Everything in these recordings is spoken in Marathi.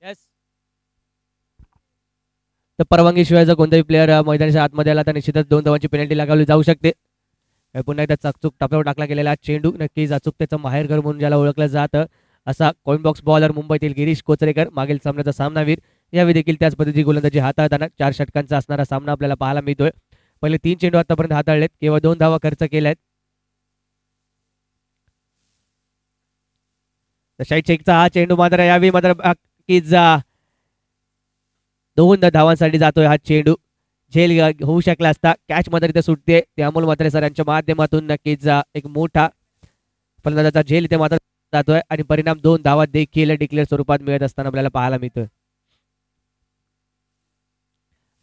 येस. तर परवानगीशिवाय जर कोणताही प्लेअर मैदानाच्या आतमध्ये आला तर निश्चितच 2 धावांची पेनल्टी लगावली जाऊ शकते. पुन्हा एकदा चकचूक टप्प्यावर टाकला गेलेला चेंडू नक्कीच अचूकतेचं माहेरघर म्हणून ज्याला ओळखलं जातं असा कॉइन बॉक्स बॉलर मुंबईतील गिरीश कोचरेकर मागील सामन्याचा सामनावीर यावेळी देखील त्याच पद्धतीची गोलंदाजी हाताळताना 4 षटकांचा असणारा सामना आपल्याला पाहायला मिळतोय. पहिले 3 चेंडू आतापर्यंत हाताळलेत, केवळ 2 धावा खर्च केल्यात. शाहीद शेखचा हा चेंडू मात्र यावेळी मात्र नक्कीच 2 धावांसाठी जातोय हा चेंडू. झेल होऊ शकला असता, कॅच मात्र इथे सुटते. ते अमोल म्हात्रे सरांच्या माध्यमातून नक्कीच एक मोठा फलंदाजाचा झेल इथे मात्र जातोय आणि परिणाम 2 धावा देखील डिक्लेअर स्वरूपात मिळत असताना आपल्याला पाहायला मिळतोय.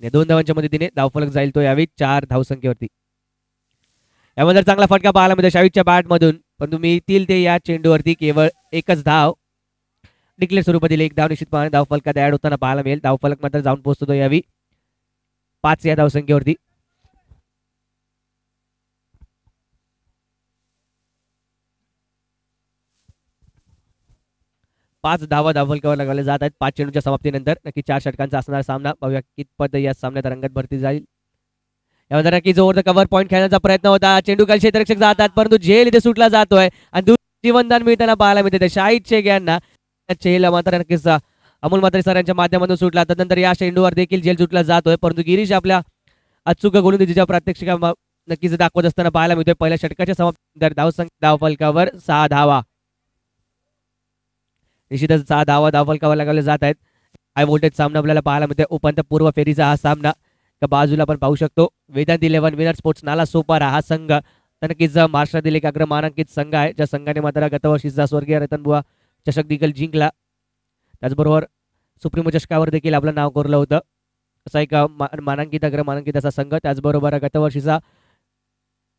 2 धावांच्या मदतीने धावफलक जाईल तो यावेळी 4 धावसंख्येवरती. यामध्ये चांगला फटका पाहायला मिळतो शाहीदच्या बॅटमधून, पण तुम्ही येतील ते या चेंडूवरती केवळ एकच धाव डिक्लेअर स्वरूपातील एक धाव निश्चितपणे धावफलकात ऍड होताना पाहायला मिळेल. धावफलक मात्र जाऊन पोहोचतो यावी 5 या धावसंख्येवरती. पाच धावा धावफलकावर लगावले जात आहेत 5 चेंडूच्या समाप्तीनंतर. नक्की 4 षटकांचा असणारा सामना, पाहूया कितपत या सामन्यात रंगत भरती जाईल. यामध्ये नक्कीच ओव्हर द कव्हर पॉईंट खेळण्याचा प्रयत्न होता. चेंडू खाली क्षेत्ररक्षक जातात, परंतु झेल इथे सुटला जातोय आणि जीवनदान मिळताना पाहायला मिळते शाहीद शेख यांना. झेल मात्र नक्कीच अमोल म्हात्रे सरांच्या माध्यमातून सुटला. त्यानंतर या चेंडूवर देखील झेल सुटला जातोय, परंतु गिरीश आपल्या अचूक गोलंदाजीच्या प्रात्यक्षिका नक्कीच दाखवत असताना पाहायला मिळतोय. पहिल्या षटकाच्या समाप्तीनंतर धावसंख्या धावफलकावर 6 धावा. निश्चितच 6 धावा धावफलकावर लगावले जात आहेत. हाय व्होल्टेज सामना आपल्याला पाहायला मिळतोय. उपांत्यपूर्व फेरीचा हा सामना बाजूला आपण पाहू शकतो. वेदांत 11 विनर स्पोर्ट्स नाला सोपारा हा संघ नक्कीच महाराष्ट्रातील एक अग्रमानांकित संघ आहे, ज्या संघाने मात्र गतवर्षीचा स्वर्गीय रतनबुवा चषक देखील जिंकला. त्याचबरोबर सुप्रीमो चषकावर देखील आपलं नाव कोरलं होतं. असा एक मानांकित अग्रमानांकित असा संघ. त्याचबरोबर गतवर्षीचा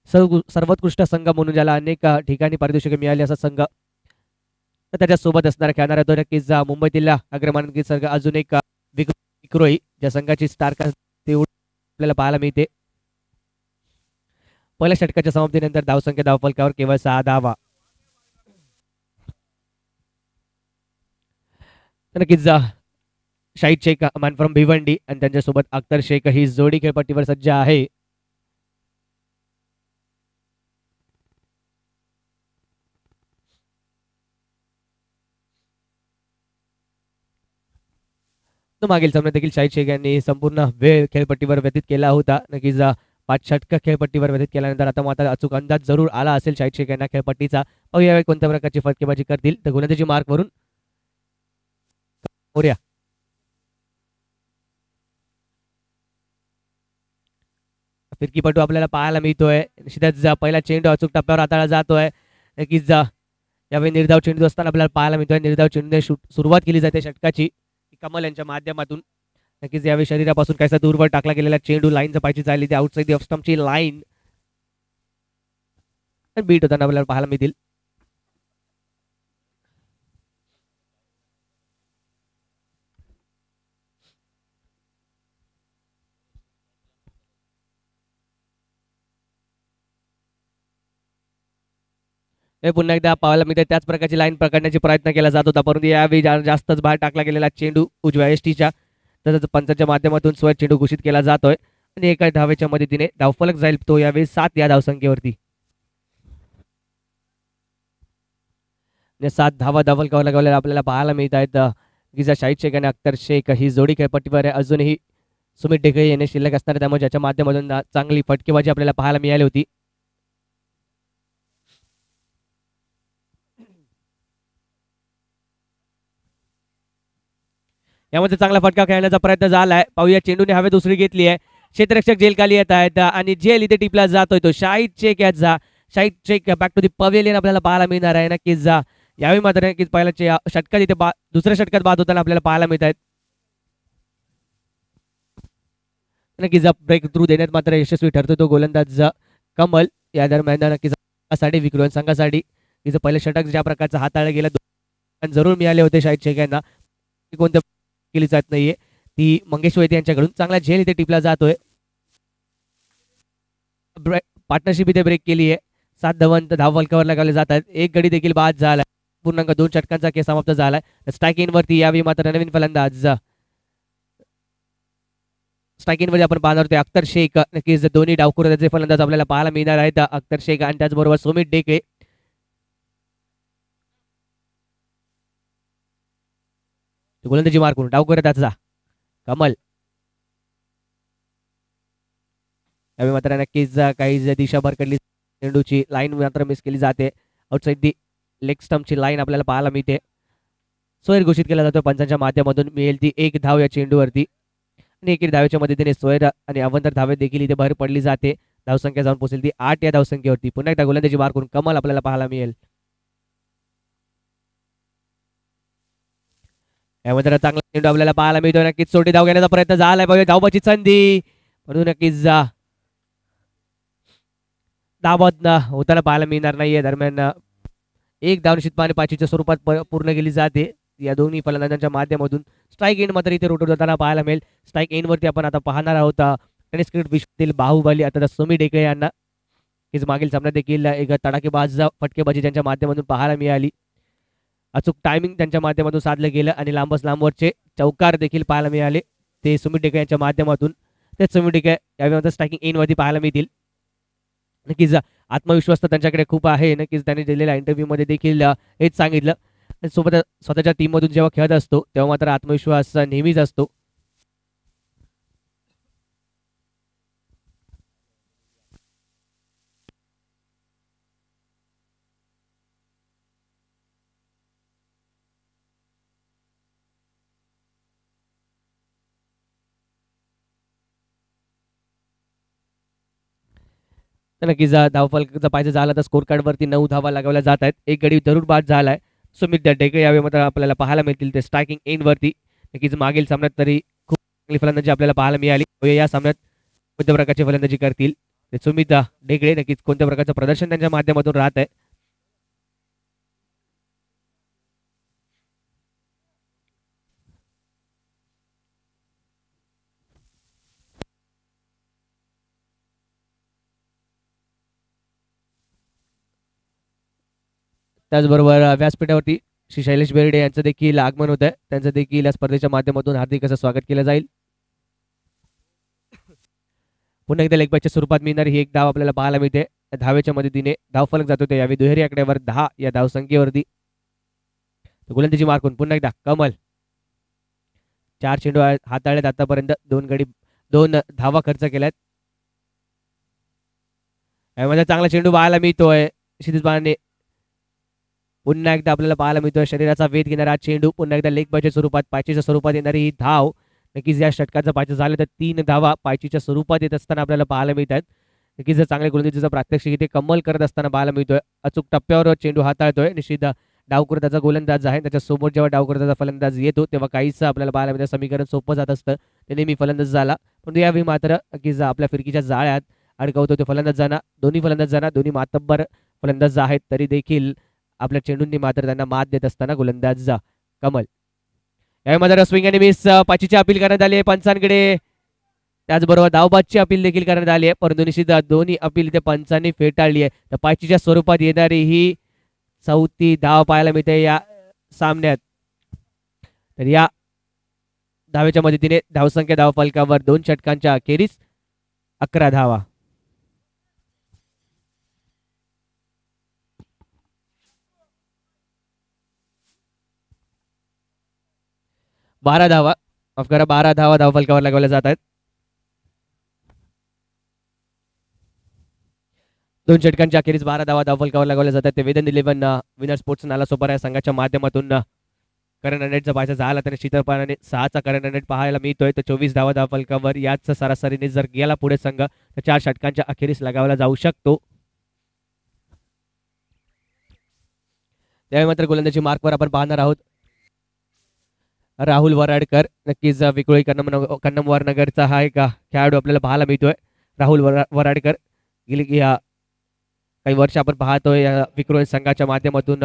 सर्वोत्कृष्ट संघ म्हणून ज्याला अनेक ठिकाणी पारितोषिके मिळाली असा संघ. तर त्याच्यासोबत असणारा खेळणारा तो नक्कीच मुंबईतील अग्रमानांकित संघ अजून एक विक्रोही, ज्या संघाची स्टार आपल्याला पाहायला मिळते. पहिल्या षटकाच्या समाप्तीनंतर धावसंख्या धावफलकावर केवळ 6 धावा. नक्कीच शाहीद शेख मॅन फ्रॉम भिवंडी आणि त्यांच्यासोबत अख्तर शेख ही जोडी खेळपट्टीवर सज्ज आहे. मागील सामन्यात देखील शाहीद शेख यांनी संपूर्ण वेळ खेळपट्टीवर व्यतीत केला होता. नक्कीच 5 षटक खेळपट्टीवर व्यतीत केल्यानंतर आता मात्र अचूक अंदाज जरूर आला असेल शाहीद शेख यांना खेळपट्टीचा. यावेळी कोणत्या प्रकारची फटकेबाजी करतील तर गोलंदाजी मार्क वरून मोर्या. फिरकीपटू आपल्याला पाहायला मिळतोय. निश्चितच पहिला चेंडू अचूक टप्प्यावर हाताळला जातोय. नक्कीच यावेळी निर्धाव चेंडू असताना आपल्याला पाहायला मिळतोय. निर्धाव चेंडूने सुरुवात केली जाते षटकाची कमल यांच्या माध्यमातून. नक्कीच यावेळी शरीरापासून काहीसा दूरवर टाकला गेलेला चेंडू लाईनचा पायची चालली ती आउटसाइड दी ऑफ स्टंपची लाईन बीट होताना आपल्याला पाहायला मिळतील. पुन्हा एकदा पाहायला मिळते त्याच प्रकारची लाईन पकडण्याचा प्रयत्न केला जात होता, परंतु यावेळी जास्तच बाहेर टाकला गेलेला चेंडू उजव्या एसटीच्या तसंच पंचांच्या माध्यमातून स्वतः चेंडू घोषित केला जातोय आणि एका धावेच्या मदतीने धावफलक जाईल तो यावेळी 7 या धावसंख्येवरती. 7 धावा धावफलकावर लगावलेला आपल्याला पाहायला मिळत आहेत. गिजा शाहीद शेख आणि अख्तर शेख ही जोडी खेळपट्टीवर आहे. अजूनही सुमित ढेकळे येणे शिल्लक असणार, त्यामुळे ज्याच्या माध्यमातून चांगली फटकेबाजी आपल्याला पाहायला मिळाली होती. यामध्ये चांगला फटका खेळण्याचा प्रयत्न झालाय. पाहूया चेंडूने हवे दुसरी घेतली आहे. क्षेत्ररक्षक जेल खाली येत आहेत आणि जेल इथे टिपला जातोय तो शाहीद शेख याचा. Shahid Shaikh back to the pavilion आपल्याला पाहायला मिळणार आहे. नक्कीच यावेळी मात्र नक्कीच पहिल्या षटकात इथे दुसऱ्या षटकात बाद होताना आपल्याला पाहायला मिळत आहेत. नक्कीच ब्रेक थ्रू देण्यात मात्र यशस्वी ठरतो तो गोलंदाज कमल. या दरम्यान नक्कीच साठी विक्रोयन संघासाठी तिचं पहिलं षटक ज्या प्रकारचं हाताळलं गेलं जरूर मिळाले होते शाहीद शेख यांना. कोणत्या केली जात नाहीये ती मंगेश वैद्य यांच्याकडून. चांगला झेल इथे टिपला जातोय. पार्टनरशिप इथे ब्रेक केली आहे. 7 धावांत धावफलकावर लगावले जात आहेत. एक गडी देखील बाद झाला. 2 षटकांचा खेळ समाप्त झालाय. स्ट्राईक इन वरती यावी मात्र नवीन फलंदाज. स्ट्राईक इन मध्ये आपण पाहणार होतो अख्तर शेख. नक्कीच दोन्ही डावखुराचे फलंदाज आपल्याला पाहायला मिळणार आहेत. अख्तर शेख आणि त्याचबरोबर सुमित डेके. गोलंदाजी मार्क करून डावखुरा त्याचा कमल. यावेळी मात्र नक्कीच काही दिशा भरकडली चेंडूची लाईन मात्र मिस केली जाते. आउटसाइड दी लेग स्टंपची लाईन आपल्याला पाहायला मिळते. सोयर घोषित केला जातो पंचांच्या माध्यमातून. मिळेल ती 1 धाव या चेंडूवरती आणि एकेरी धावेच्या मदतीने सोयर आणि अवंतर धावे देखील इथे भर पडली जाते. धावसंख्या जाऊन पोहोचेल ती 8 या धावसंख्येवरती. पुन्हा एकदा गोलंदाजी मार्क करून कमल आपल्याला पाहायला मिळेल. यामध्ये चांगला चेंडू आपल्याला पाहायला मिळतो. नक्कीच छोटी धाव घेण्याचा प्रयत्न झालाय. पाहूया धावबाची संधी म्हणून नक्कीच धावत होताना पाहायला मिळणार नाहीये. दरम्यान एक धाव निश्चितपणे 5च्या स्वरूपात पूर्ण केली जाते या दोन्ही फलंदाजांच्या माध्यमातून. स्ट्राईक एंड मात्र इथे रोटेट होताना पाहायला मिळेल. स्ट्राईक एंड वरती आपण आता पाहणार आहोत टेनिस क्रिकेट विश्वातील बाहुबली आता सुमित डेके यांना. हीच मागील सामन्यात देखील एक तडाखेबाज फटकेबाजी त्यांच्या माध्यमातून पाहायला मिळाली. अचूक टायमिंग त्यांच्या माध्यमातून साधलं गेलं आणि लांबवरचे चौकार देखील पाहायला मिळाले ते सुमित डेके यांच्या माध्यमातून. तेच सुमित डेके यावेळी स्ट्रायकिंग एंड वरती पाहायला मिळतील. नक्कीच आत्मविश्वास तर त्यांच्याकडे खूप आहे. नक्कीच त्यांनी दिलेल्या इंटरव्ह्यू मध्ये देखील हेच सांगितलं. सोबत स्वतःच्या टीम मधून जेव्हा खेळत असतो तेव्हा मात्र आत्मविश्वास नेहमीच असतो. नक्कीच धावफलकाचा पाहिजे झाला तर स्कोर कार्ड वरती 9 धावा लगावल्या जात आहेत. एक गडी जरूर बाद झालाय. सुमित डेके यावेळी मात्र आपल्याला पाहायला मिळतील ते स्ट्रायकिंग एंड वरती. नक्कीच मागील सामन्यात तरी खूप चांगली फलंदाजी आपल्याला पाहायला मिळाली. या सामन्यात कोणत्या प्रकारची फलंदाजी करतील ते सुमित डेके. नक्कीच कोणत्या प्रकारचं प्रदर्शन त्यांच्या माध्यमातून राहत आहे. त्याचबरोबर व्यासपीठावरती श्री शैलेश बेर्डे यांचं देखील आगमन होत आहे. त्यांचं देखील या स्पर्धेच्या माध्यमातून हार्दिक असं स्वागत केलं जाईल. पुन्हा एकदा लेगबॅचच्या स्वरूपात मिळणारी ही एक धाव आपल्याला पाहायला मिळते. धावेच्या मदतीने धावफलक जात होते यावेळी दुहेरी आकड्यावर 10 या धावसंख्येवरती. गोलंदाजी मार्कून पुन्हा एकदा कमल. 4 चेंडू हाताळलेत आतापर्यंत. 2 धावा खर्च केल्यात. यामध्ये चांगला चेंडू पाहायला मिळतोय. क्षितिजपाने पुन्हा एकदा आपल्याला पाहायला मिळतोय शरीराचा वेध घेणारा चेंडू. पुन्हा एकदा लेग बॉयच्या स्वरूपात पायचीच्या स्वरूपात येणारी ही धाव. नक्कीच या षटकाचं पायचं झालं तर 3 धावा पायचीच्या स्वरूपात येत असताना आपल्याला पाहायला मिळतात. नक्कीच चांगल्या गोलंदाजीचा प्रात्यक्षिक इथे कमल करत असताना पाहायला मिळतोय. अचूक टप्प्यावर चेंडू हाताळतोय. निश्चित डावकर्त्याचा गोलंदाज आहे. त्याच्यासोबत जेव्हा डावकर्त्याचा फलंदाज येतो तेव्हा काहीच आपल्याला पाहायला मिळतं समीकरण सोपं जात असतं. ते नेहमी फलंदाज झाला. पण यावेळी मात्र नक्कीच आपल्या फिरकीच्या जाळ्यात अडकवतो ते फलंदाजांना. दोन्ही मातब्बर फलंदाज आहेत तरी देखील आपल्या चेंडूंनी मात्र त्यांना मात देत असताना गोलंदाज कमल. यावेळी मात्र स्विंग आणि मिस पाचीची अपील करण्यात आली आहे पंचांकडे. त्याचबरोबर धावबादची अपील देखील करण्यात आली आहे. परंतु निश्चित दोन्ही अपील इथे पंचांनी फेटाळली आहे. तर पाचीच्या स्वरूपात येणारी ही 4थी धाव पाहायला मिळते या सामन्यात. तर या धावेच्या मदतीने धावसंख्या धावफलकावर 2 षटकांच्या अखेरीस 11 धावा. बारा धावा 12 धावा धावफलकावर लागवल्या जात आहेत. 2 षटकांच्या अखेरीस 12 धावा धावफलकावर लागवल्या जातात. ते वेदन 11 विनर स्पोर्ट्स नाला सोपारा या संघाच्या माध्यमातून करंट रनरेटचा पाहायचा झाला तर शीतळपानाने 6चा करंट रनरेट पाहायला मिळतोय. तर 24 धावा धावफलकावर याच सरासरीने जर गेला पुढे संघ तर 4 षटकांच्या अखेरीस लगावला जाऊ शकतो. त्यावेळी मात्र गोलंदाजी मार्कवर आपण पाहणार आहोत राहुल वराडकर. नक्कीच विक्रोळी कन्नमवार नगरचा हा एक खेळाडू आपल्याला पाहायला मिळतोय. राहुल वराडकर गेली काही वर्ष आपण पाहतोय विक्रोळी संघाच्या माध्यमातून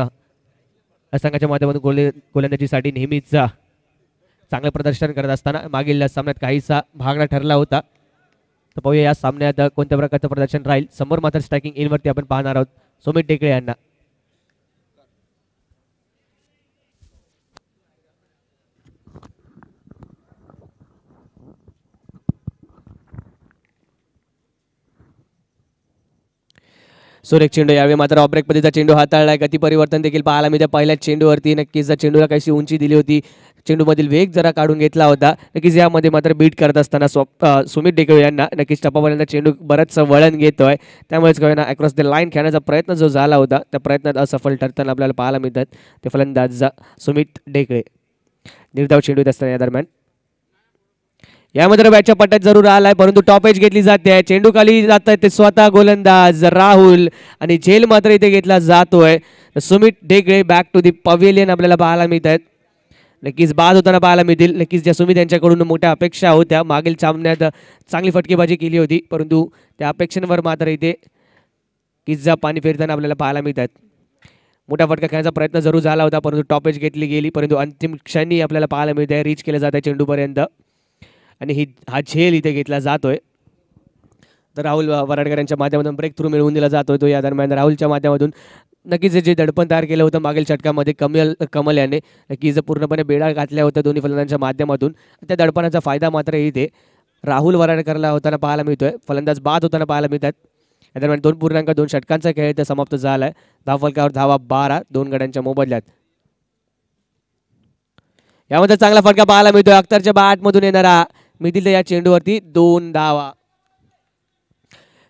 गोलंदाजीसाठी नेहमीच चांगलं प्रदर्शन करत असताना मागील सामन्यात काहीसा भागला ठरला होता. तर पाहूया या सामन्यात कोणत्या प्रकारचं प्रदर्शन राहील. समोर मात्र स्ट्रायकिंग इनवरती आपण पाहणार आहोत सुमित डेके यांना. सुरेख चेंडू, यावेळी मात्र ऑब्रेक पद्धतीचा चेंडू हाताळलाय. गती परिवर्तन देखील पाहायला मिळते पहिल्याच चेंडूवरती. नक्कीच चेंडूला काहीशी उंची दिली होती, चेंडूमधील वेग जरा काढून घेतला होता. नक्कीच यामध्ये मात्र बीट करत असताना सुमित डेकळे यांना नक्कीच टप्पापर्यंत चेंडू बरंच वळण घेतोय. त्यामुळेच कळना अक्रॉस द लाईन खेळण्याचा प्रयत्न जो झाला होता त्या प्रयत्नात असफल ठरताना आपल्याला पाहायला मिळतात ते फलंदाज सुमित डेकळे. निर्धाव चेंडू येत असताना या दरम्यान यामध्ये बॅटच्या पट्ट्यात जरूर आलाय, परंतु टॉप एज घेतली जाते. चेंडू खाली जात आहे ते स्वतः गोलंदाज राहुल आणि झेल मात्र इथे घेतला जातोय. Sumit Dekale back to the pavilion आपल्याला पाहायला मिळत आहेत. नक्कीच बाद होताना पाहायला मिळतील. नक्कीच ज्या सुमित यांच्याकडून मोठ्या अपेक्षा होत्या, मागील सामन्यात चांगली फटकेबाजी केली होती, परंतु त्या अपेक्षांवर मात्र इथे किस्सा पाणी फेरताना आपल्याला पाहायला मिळतात. मोठा फटका खेळण्याचा प्रयत्न जरूर झाला होता, परंतु टॉप एज घेतली गेली, परंतु अंतिम क्षणी आपल्याला पाहायला मिळते रीच केलं जात आहे चेंडूपर्यंत आणि हा झेल इथे घेतला जातोय. तर राहुल वराडकर यांच्या माध्यमातून ब्रेक थ्रू मिळवून दिला जातोय. तो या दरम्यान राहुलच्या माध्यमातून नक्कीच जे दडपण तयार केलं होतं मागील षटकामध्ये कमल याने नक्कीच पूर्णपणे बेडा घातल्या होत्या दोन्ही फलंदाजांच्या माध्यमातून. त्या दडपणाचा फायदा मात्र इथे राहुल वराडकरला होताना पाहायला मिळतोय. फलंदाज बाद होताना पाहायला मिळतात. या दरम्यान 2.2 षटकांचा खेळ इथे समाप्त झालाय. धावफलकावर धावा 12 2 गड्यांच्या मोबदल्यात. यामध्ये चांगला फटका पाहायला मिळतोय अख्तरच्या बॅटमधून येणारा मिळतील या चेंडूवरती 2 धावा.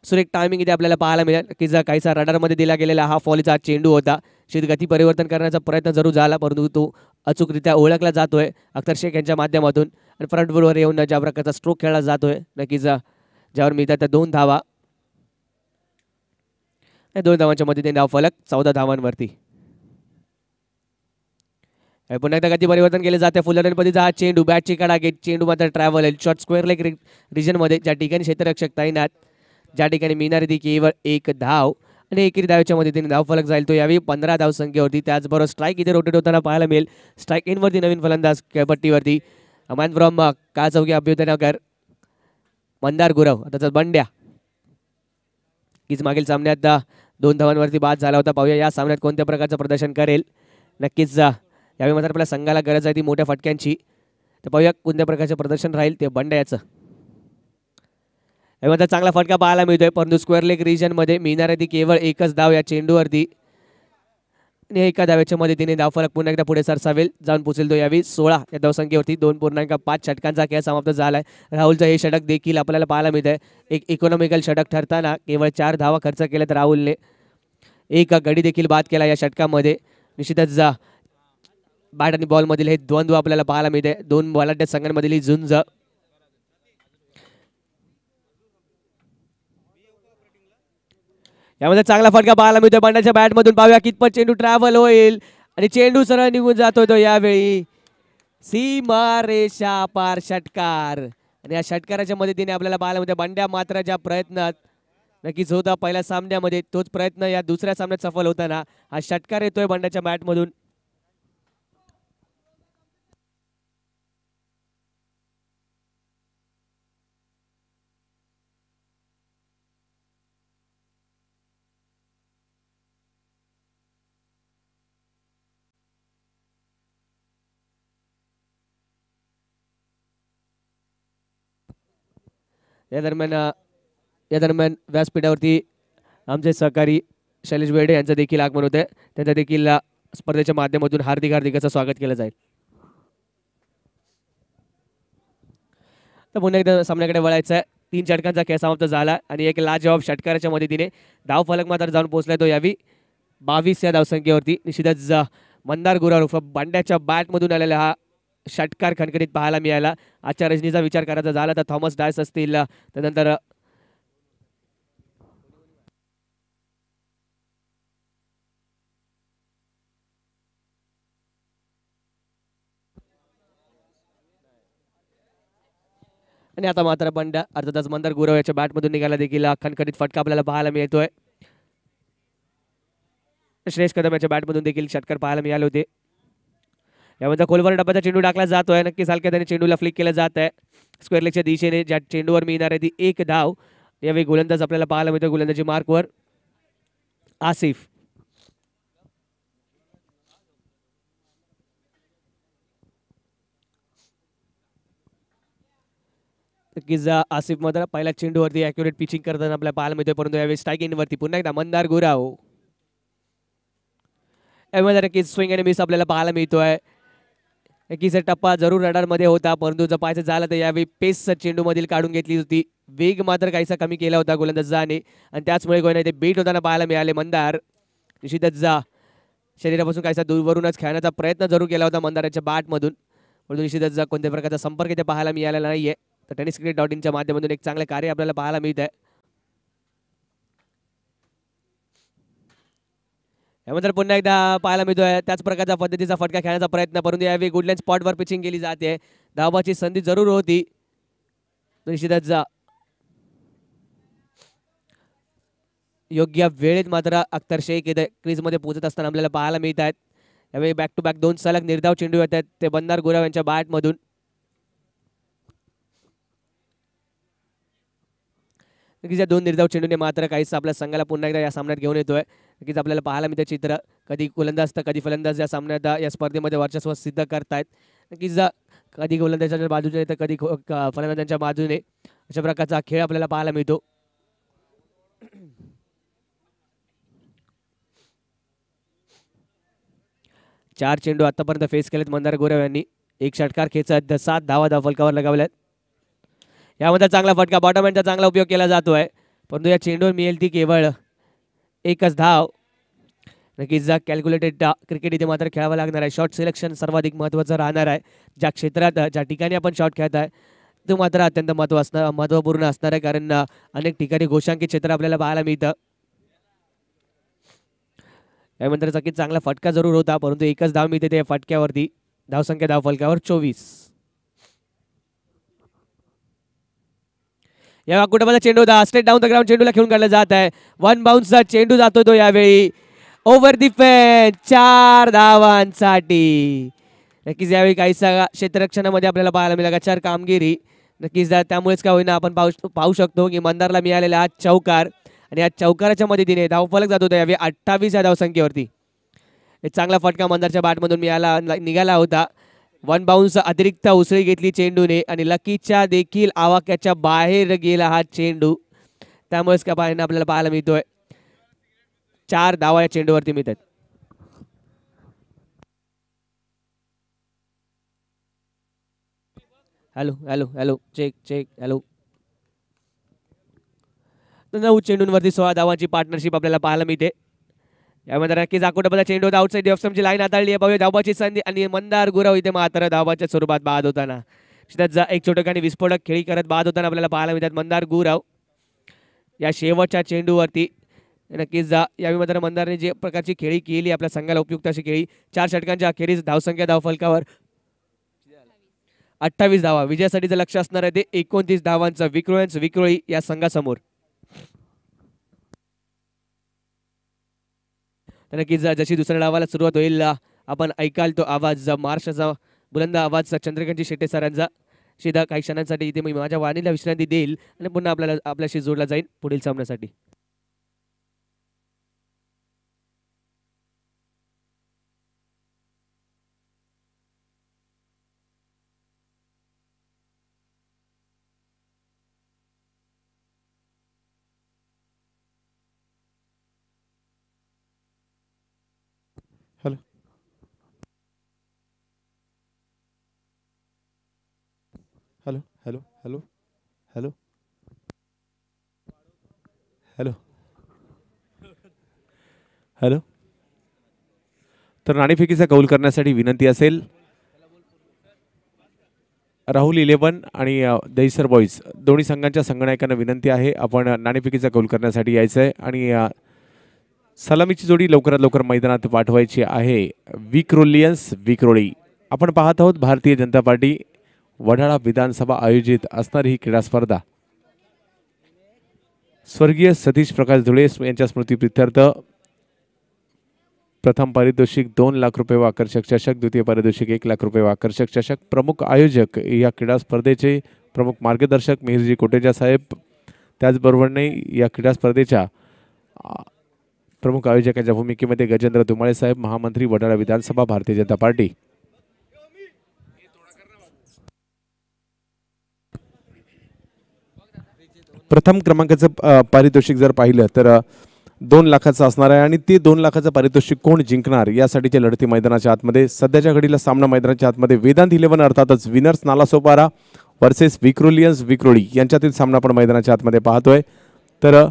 सुरेख टायमिंग इथे आपल्याला पाहायला मिळेल की जर काहीसा रडारमध्ये दिला गेलेला हा फॉलीचा चेंडू होता. गती परिवर्तन करण्याचा प्रयत्न जरूर झाला, परंतु तो अचूकरित्या ओळखला जातोय अख्तर शेख यांच्या माध्यमातून आणि फ्रंट बॉलवर येऊन ज्या प्रकारचा स्ट्रोक खेळला जातोय नक्कीच ज्यावर मिळतात त्या 2 धावा. 2 धावांच्या मध्ये धाव फलक 14 धावांवरती. पुन्हा एकदा गती परिवर्तन केले जाते. फुलरन पद्धतीचा हा चेंडू बॅटची कडा घेत चेंडू मात्र ट्रॅव्हल शॉर्ट स्क्वेअर लेग रिजनमध्ये ज्या ठिकाणी क्षेत्ररक्षक तैनात, ज्या ठिकाणी मिळणारी ती केवळ 1 धाव आणि एकेरी धावेच्या मदतीने धाव फलक जाईल तो यावेळी 15 धावसंख्येवरती. त्याचबरोबर स्ट्राईक इथे रोटेट होताना पाहायला मिळेल. स्ट्राईक इनवरती नवीन फलंदाज खेळपट्टीवरती मॅन फ्रॉम काचौकी अभ्युदयनगर मंदार गुरव त्याचा बंड्या कीच मागील सामन्यात 2 धावांवरती बाद झाला होता. पाहूया या सामन्यात कोणत्या प्रकारचं प्रदर्शन करेल. नक्कीच यावेळी मात्र आपल्या संघाला गरज आहे ती मोठ्या फटक्यांची. तर पाहूया कोणत्या प्रकारचे प्रदर्शन राहील ते बंड्याचं. यामध्ये चांगला फटका पाहायला मिळतोय, परंतु स्क्वेअर लेग रिजनमध्ये मिळणारी ती केवळ 1च धाव या चेंडूवरती आणि एका धावेच्या मदतीने धाव फलक पुन्हा एकदा पुढे सरसावेल जाऊन पोचेल तो यावेळी 16 या धावसंख्येवरती. 2.5 षटकांचा खेळ समाप्त झालाय. राहुलचं हे षटक देखील आपल्याला पाहायला मिळत आहे. एक इकॉनॉमिकल षटक ठरताना केवळ 4 धावा खर्च केल्यात राहुलने. एक गडी देखील बाद केला या षटकामध्ये. निश्चितच बॅट आणि बॉल मधील हे द्वंद्व आपल्याला पाहायला मिळते. 2 बलाढ्य संघांमधील झुंज. यामध्ये चांगला फटका पाहायला मिळतोय बंड्याच्या बॅटमधून. पाहूया कितपत चेंडू ट्रॅव्हल होईल आणि चेंडू सरळ निघून जातोय तो यावेळी सीमा रेषा पार षटकार. आणि या षटकाराच्या मदतीने आपल्याला पाहायला मिळते बंड्या मात्र ज्या प्रयत्नात नक्कीच होता पहिल्या सामन्यामध्ये तोच प्रयत्न या दुसऱ्या सामन्यात सफल होताना हा षटकार येतोय बंड्याच्या बॅटमधून. या दरम्यान व्यासपीठावरती आमचे सहकारी शैलेश बेर्डे यांचं देखील आगमन होते. त्यांचं देखील स्पर्धेच्या माध्यमातून हार्दिक असं स्वागत केलं जाईल. तर पुन्हा एकदा सामन्याकडे वळायचं आहे. 3 षटकांचा खेळ समाप्त झाला आणि एक लाजवाब षटकाराच्या मदतीने धाव फलक मात्र जाऊन पोहोचलाय तो यावी 22 या धावसंख्येवरती. निश्चितच मंदार गुराव बंड्याच्या बॅटमधून आलेला हा षटकार खणखणीत पाहायला मिळाला. आजच्या रजनीचा विचार करायचा झाला तर थॉमस डायस असतील, त्यानंतर आणि आता मात्र बंड्या अर्थातच मंदार गुरव याच्या बॅटमधून निघाला देखील खणखणीत फटका आपल्याला पाहायला मिळतोय. श्रेयस कदम याच्या बॅटमधून देखील षटकार पाहायला मिळाले होते. यामध्ये खोलवर डब्याचा चेंडू टाकला जातोय. नक्कीच हलक्या त्याने चेंडूला फ्लिक केलं जात आहे स्क्वेअर लेगच्या दिशेने. ज्या चेंडूवर मिळणार आहे ती 1 धाव. यावेळी गोलंदाज आपल्याला पाहायला मिळतो गोलंदाजी मार्कवर आसिफ. नक्कीच आसिफ मदर पहिल्या चेंडूवरती ॲक्युरेट पिचिंग करताना आपल्याला पाहायला मिळतोय, परंतु यावेळी स्ट्राईक इनवरती पुन्हा एकदा मंदार गुराव. यामध्ये नक्कीच स्विंग आणि मिस आपल्याला पाहायला मिळतोय. नक्कीच टप्पा जरूर रडारमध्ये होता, परंतु जर पाहायचं झालं तर यावेळी पेस चेंडूमधील काढून घेतली होती. वेग मात्र काहीसा कमी केला होता गोलंदाजाने आणि त्याचमुळे गोयना ते बीट होताना पाहायला मिळाले. मंदार निश्चितच शरीरापासून काहीसा दूरवरूनच खेळण्याचा प्रयत्न जरूर केला होता मंदाराच्या बॅटमधून, परंतु निश्चितच कोणत्या प्रकारचा संपर्क इथे पाहायला मिळालेला नाहीये. तर टेनिस क्रिकेट .inच्या माध्यमातून एक चांगले कार्य आपल्याला पाहायला मिळत आहे. यामध्ये पुन्हा एकदा पाहायला मिळतोय त्याच प्रकारच्या पद्धतीचा फटका खेळण्याचा प्रयत्न, परंतु यावेळी गुडलँड स्पॉटवर पिचिंग केली जाते. धावाची संधी जरूर होती. निश्चितच योग्य वेळेत मात्र अख्तर शेख इथे क्रीजमध्ये पोहोचत असताना आपल्याला पाहायला मिळत आहेत. यावेळी बॅक टू बॅक 2 सलग निर्धाव चेंडू येत आहेत ते बंदार गुराव यांच्या बॅटमधून. नक्कीच या 2 निर्धाव चेंडूने मात्र काहीच आपल्या संघाला पुन्हा एकदा या सामन्यात घेऊन येतोय. नक्कीच आपल्याला पाहायला मिळतं चित्र, कधी गोलंदाज तर कधी फलंदाज या सामन्यात या स्पर्धेमध्ये वर्चस्व सिद्ध करतायत. नक्कीच कधी गोलंदाजाच्या बाजूने तर कधी फलंदाजांच्या बाजूने अशा प्रकारचा खेळ आपल्याला पाहायला मिळतो. चार चेंडू आतापर्यंत फेस केलेत मंदार गुराव यांनी. एक षटकार खेचत 7 धावा फलकावर लगावल्यात. यामध्ये चांगला फटका बॉटमहँडचा चांगला उपयोग केला जातोय, परंतु या चेंडूवर मिळेल ती केवळ एकच धाव. नक्कीच कॅल्क्युलेटेड क्रिकेट इथे मात्र खेळावं लागणार आहे. शॉट सिलेक्शन सर्वाधिक महत्त्वाचं राहणार आहे. ज्या क्षेत्रात ज्या ठिकाणी आपण शॉट खेळत आहे तो मात्र अत्यंत महत्त्वपूर्ण असणार आहे, कारण अनेक ठिकाणी गोशांकित क्षेत्र आपल्याला पाहायला मिळतं. यानंतर नक्कीच चांगला फटका जरूर होता, परंतु एकच धाव मिळते त्या फटक्यावरती. धावसंख्या धावफलकावर 24. या कुटुंबाचा चेंडू होता स्ट्रेट डाऊन द ग्राउंड, चेंडूला खेळून काढला जात आहे. 1 बाउन्सचा चेंडू जातो तो यावेळी ओव्हर दी फेन्स 4 धावांसाठी. नक्कीच यावेळी काहीसा क्षेत्ररक्षणामध्ये आपल्याला पाहायला मिळाला चार कामगिरी. नक्कीच त्यामुळेच का होईना आपण पाहू शकतो की मंदारला मिळालेला हा चौकार आणि या चौकाराच्या मदतीने धावफलक जात होता यावेळी 28 या धावसंख्येवरती. एक चांगला फटका मंदारच्या बॅटमधून निघाला होता. 1 बाउन्स अतिरिक्त उसळी घेतली चेंडूने आणि लकीच्या देखील आवाक्याच्या बाहेर गेला हा चेंडू. त्यामुळेच का पाहिजे आपल्याला पाहायला मिळतोय 4 धावा या चेंडूवरती मिळतात. Hello hello hello check check hello. 9 चेंडूंवरती 16 धावांची पार्टनरशिप आपल्याला पाहायला मिळते. यामध्ये नक्कीच आकुटोबाचा चेंडू आउटसाइड ऑफस्टंपची लाईन हाताळली आहे. पाहूया धावाची संधी आणि मंदार गुराव इथे मात्र धावाच्या स्वरूपात बाद होताना एक छोटक आणि विस्फोटक खेळी करत बाद होताना आपल्याला पाहायला मिळतात मंदार गुराव या शेवटच्या चेंडूवरती. नक्कीच यावेळी मात्र मंदारने जे प्रकारची खेळी केली आपल्या संघाला उपयुक्त अशी खेळी. 4 षटकांच्या अखेरीस धावसंख्या धावफलकावर 28 धावा. विजयासाठीचं लक्ष असणार आहे ते 29 धावांचं विक्रोळी या संघासमोर. नक्कीच जशी दुसऱ्या डावाला सुरुवात होईल आपण ऐकाल तो आवाज महाराष्ट्राचा बुलंद आवाज चंद्रकांतजी शेट्टे सरांचा. सीधा काही क्षणांसाठी इथे मी माझ्या वाणीला विश्रांती देईल आणि पुन्हा आपल्याशी जोडला जाईल पुढील सामन्यासाठी. Hello hello hello hello hello hello hello. तर नाणेफेकीचा कौल करण्यासाठी विनंती असेल राहुल 11 आणि दहिसर बॉईज दोन्ही संघांच्या संघनायकांना विनंती आहे आपण नाणेफेकीचा कौल करण्यासाठी यायचं आहे आणि सलामीची जोडी लवकरात लवकर मैदानात पाठवायची आहे. विक्रोळी. आपण पाहत आहोत भारतीय जनता पार्टी वडाळा विधानसभा आयोजित असणारी ही क्रीडा स्पर्धा स्वर्गीय सतीश प्रकाश धुळे यांच्या स्मृतीप्रित्यर्थ प्रथम पारितोषिक 2 लाख रुपये व आकर्षक चषक, द्वितीय पारितोषिक 1 लाख रुपये व आकर्षक चषक. प्रमुख आयोजक या क्रीडा स्पर्धेचे प्रमुख मार्गदर्शक मिहिरजी कोटेचा साहेब. त्याचबरोबरने या क्रीडा स्पर्धेच्या प्रमुख आयोजकांच्या भूमिकेमध्ये गजेंद्र धुमाळे साहेब, महामंत्री वडाळा विधानसभा भारतीय जनता पार्टी. प्रथम क्रमांकाचं पारितोषिक जर पाहिलं तर 2 लाखाचं असणार आहे आणि ते 2 लाखाचं पारितोषिक कोण जिंकणार यासाठीच्या लढती मैदानाच्या आतमध्ये सध्याच्या घडीला सामना मैदानाच्या आतमध्ये वेदांत 11 अर्थातच विनर्स नालासोपारा वर्सेस विक्रोलियन्स विक्रोळी यांच्यातील सामना आपण मैदानाच्या आतमध्ये पाहतोय. तर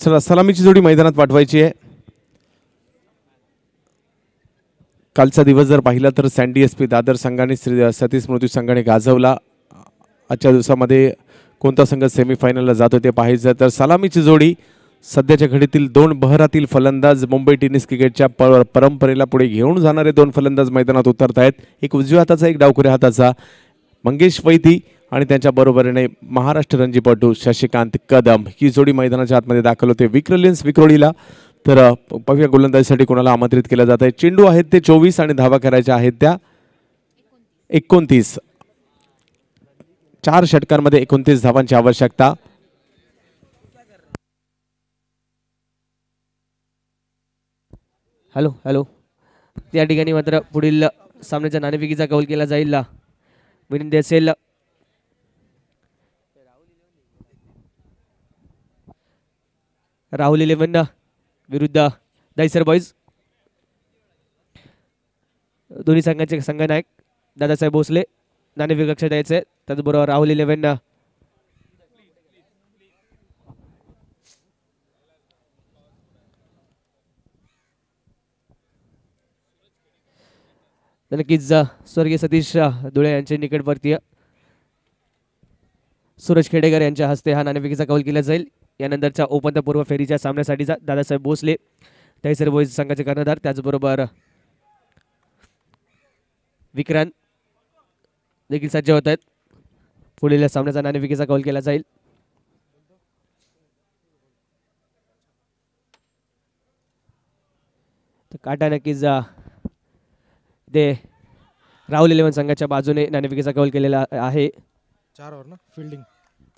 चला सलामीची जोडी मैदानात पाठवायची आहे. कालचा दिवस जर पाहिला तर सँडी एसपी दादर संघाने सतीश स्मृती संघाने गाजवला. आजच्या दिवसामध्ये कोणता संघ सेमीफायनलला जातो ते पाहायचं. तर सलामीची जोडी सध्याच्या घडीतील 2 बहरातील फलंदाज मुंबई टेनिस क्रिकेटच्या परंपरेला पुढे घेऊन जाणारे 2 फलंदाज मैदानात उतरत आहेत. एक उजव्या हाताचा एक डावखुऱ्या हाताचा मंगेश वैदी आणि त्यांच्या बरोबरीने महाराष्ट्र रणजीपटू शशिकांत कदम ही जोडी मैदानाच्या आतमध्ये दाखल होते विक्रोलियन्स विक्रोळीला. तर पाहूया गोलंदाजीसाठी कोणाला आमंत्रित केलं जात आहे. चेंडू आहेत ते 24 आणि धावा करायच्या आहेत त्या 29. 4 षटकांमध्ये 29 धावांची आवश्यकता. हॅलो हॅलो त्या ठिकाणी मात्र पुढील सामन्याच्या नाणेफेकीचा कौल केला जाईल. विनंती असेल राहुल 11 विरुद्ध दहिसर बॉईज. दोन्ही संघाचे संघनायक दादासाहेब भोसले नाणेफेक कक्षात यायचे. त्याचबरोबर राहुल 11 नक्कीच स्वर्गीय सतीश धुळे यांचे निकटवर्तीय सूरज खेडेकर यांच्या हस्ते हा नाणेफेकीचा कौल केला जाईल. यानंतरच्या उपांत्यपूर्व फेरीच्या सामन्यासाठीचा दादासाहेब भोसले दहिसर बॉईज संघाचे कर्णधार त्याचबरोबर विक्रांत देखील सज्ज होत आहेत. पुढील सामन्याचा नाणेफेकीचा कौल केला जाईल. तर काटा नक्कीच ते राहुल 11 संघाच्या बाजूने नाणेफेकीचा कौल केलेला आहे. 4 ओव्हर ना फिल्डिंग.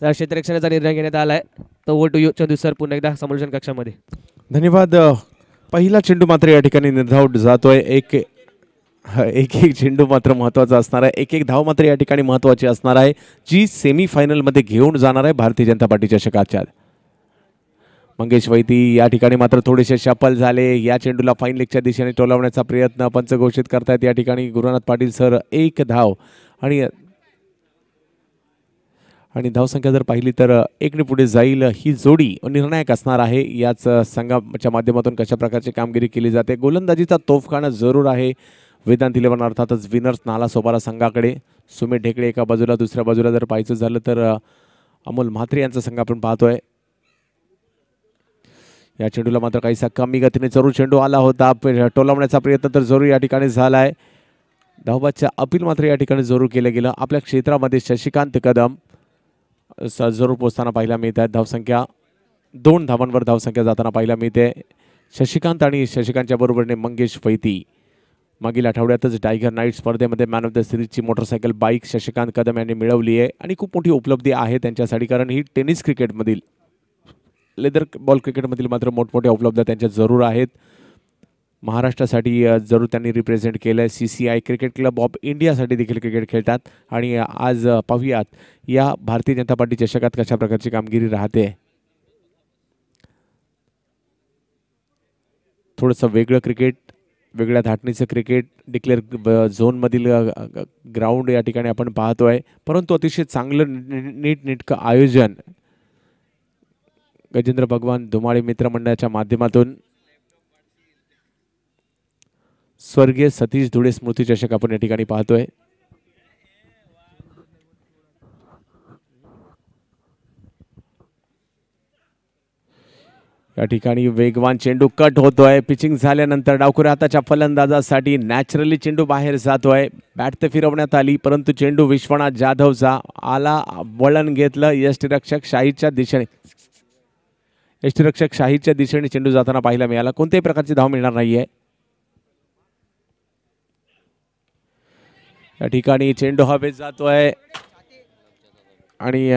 तर क्षेत्ररक्षणाचा निर्णय घेण्यात आला आहे. तर over to you Chandu sir पुन्हा एकदा समालोचन कक्षामध्ये. धन्यवाद. पहिला चेंडू मात्र या ठिकाणी निर्धाव जातोय. एक चेंडू मात्र महत्त्वाचा असणार आहे. एक धाव मात्र या ठिकाणी महत्त्वाची असणार आहे जी सेमीफायनलमध्ये घेऊन जाणार आहे भारतीय जनता पार्टीच्या षटकात. मंगेश वैती या ठिकाणी मात्र थोडेसे शफल झाले. या चेंडूला फाईन लेगच्या दिशेने टोलवण्याचा प्रयत्न पंच घोषित करतायत. या ठिकाणी गुरुनाथ पाटील सर 1 धाव आणि धावसंख्या जर पाहिली तर 1ने पुढे जाईल. ही जोडी निर्णायक असणार आहे. याच संघाच्या माध्यमातून कशा प्रकारची कामगिरी केली जाते. गोलंदाजीचा तोफखाना जरूर आहे वेदांत 11 अर्थातच विनर्स नालासोपारा संघाकडे. सुमित ढेकळे एका बाजूला, दुसऱ्या बाजूला जर पाहायचं झालं तर अमोल म्हात्रे यांचा संघ आपण पाहतोय. या चेंडूला मात्र काहीसा कमी गतीने जरूर चेंडू आला होता. टोलवण्याचा प्रयत्न तर जरूर या ठिकाणी झालाय. धावबादच्या अपील मात्र या ठिकाणी जरूर केलं गेलं. आपल्या क्षेत्रामध्ये शशिकांत कदम जरूर पोचताना पाहायला मिळत आहेत. धावसंख्या 2 धावांवर धावसंख्या जाताना पाहायला मिळते. शशिकांत आणि शशिकांतच्या बरोबरीने मंगेश वैती. मागील आठवड्यातच टायगर नाईट स्पर्धेमध्ये मॅन ऑफ द सिरीजची मोटरसायकल बाईक शशिकांत कदम यांनी मिळवली आहे आणि खूप मोठी उपलब्धी आहे त्यांच्यासाठी. कारण ही टेनिस क्रिकेटमधील लेदर बॉल क्रिकेटमधील मात्र मोठमोठ्या उपलब्ध त्यांच्या जरूर आहेत. महाराष्ट्रासाठी जरूर त्यांनी रिप्रेझेंट केलं आहे. CCI क्रिकेट क्लब ऑफ इंडियासाठी देखील क्रिकेट खेळतात. आणि आज पाहूयात या भारतीय जनता पार्टी चषकात कशा प्रकारची कामगिरी राहते. थोडंसं वेगळं क्रिकेट, वेगळ्या धाटणीचं क्रिकेट, डिक्लेअर झोनमधील ग्राउंड या ठिकाणी आपण पाहतोय. परंतु अतिशय चांगलं नीटनेटकं आयोजन गजेंद्र भगवान धुमाळे मित्रमंडळाच्या माध्यमातून स्वर्गीय सतीश धुळे स्मृती चषक आपण या ठिकाणी पाहतोय. या ठिकाणी वेगवान चेंडू कट होतोय. पिचिंग झाल्यानंतर डावखुऱ्या हाताच्या फलंदाजासाठी नॅचरली चेंडू बाहेर जातोय. बॅट तर फिरवण्यात आली परंतु चेंडू विश्वनाथ जाधवचा आला, वळण घेतलं. यष्टीरक्षक शाहीच्या दिशेने चेंडू जाताना पाहायला मिळाला. कोणत्याही प्रकारची धाव मिळणार नाहीये. या ठिकाणी चेंडू हवेत जातोय आणि